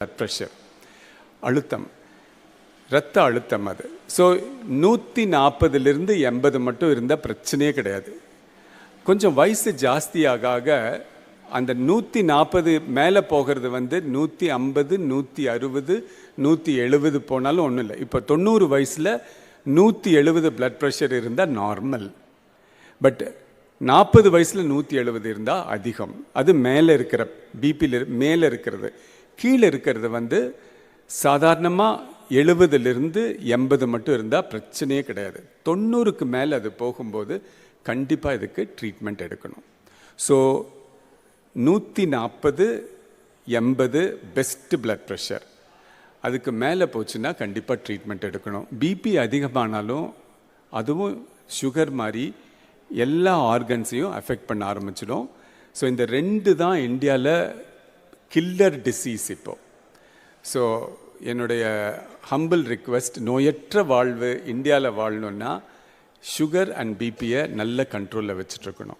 blood pressure, அழுத்தம், இரத்த அழுத்தம் அது. ஸோ 140லிருந்து 80 மட்டும் இருந்தால் பிரச்சனையே கிடையாது. கொஞ்சம் வயசு ஜாஸ்தியாக ஆக அந்த 140 மேலே போகிறது 150, 160, 170 போனாலும் ஒன்றும் இல்லை. இப்போ 90 வயசில் 170 பிளட் ப்ரெஷர் இருந்தால் நார்மல். பட் 40 வயசில் 170 இருந்தால் அதிகம். அது மேலே இருக்கிற பிபியில் மேலே இருக்கிறது. கீழே இருக்கிறது சாதாரணமாக 70லிருந்து 80 மட்டும் இருந்தால் பிரச்சனையே கிடையாது. 90க்கு மேலே அது போகும்போது கண்டிப்பாக இதுக்கு ட்ரீட்மெண்ட் எடுக்கணும். So 140, 80 best blood pressure. அதுக்கு மேலே போச்சுன்னா கண்டிப்பாக ட்ரீட்மெண்ட் எடுக்கணும். பிபி அதிகமானாலும் அதுவும் சுகர் மாதிரி எல்லா ஆர்கன்ஸையும் அஃபெக்ட் பண்ண ஆரம்பிச்சிடும். ஸோ இந்த 2 தான் இந்தியாவில் கில்லர் டிசீஸ் இப்போது. ஸோ என்னுடைய ஹம்பிள் ரிக்வெஸ்ட், நோயற்ற வாழ்வு இந்தியாவில் வாழணுன்னா சுகர் அண்ட் பிபியை நல்ல கண்ட்ரோலில் வச்சுட்ருக்கணும்.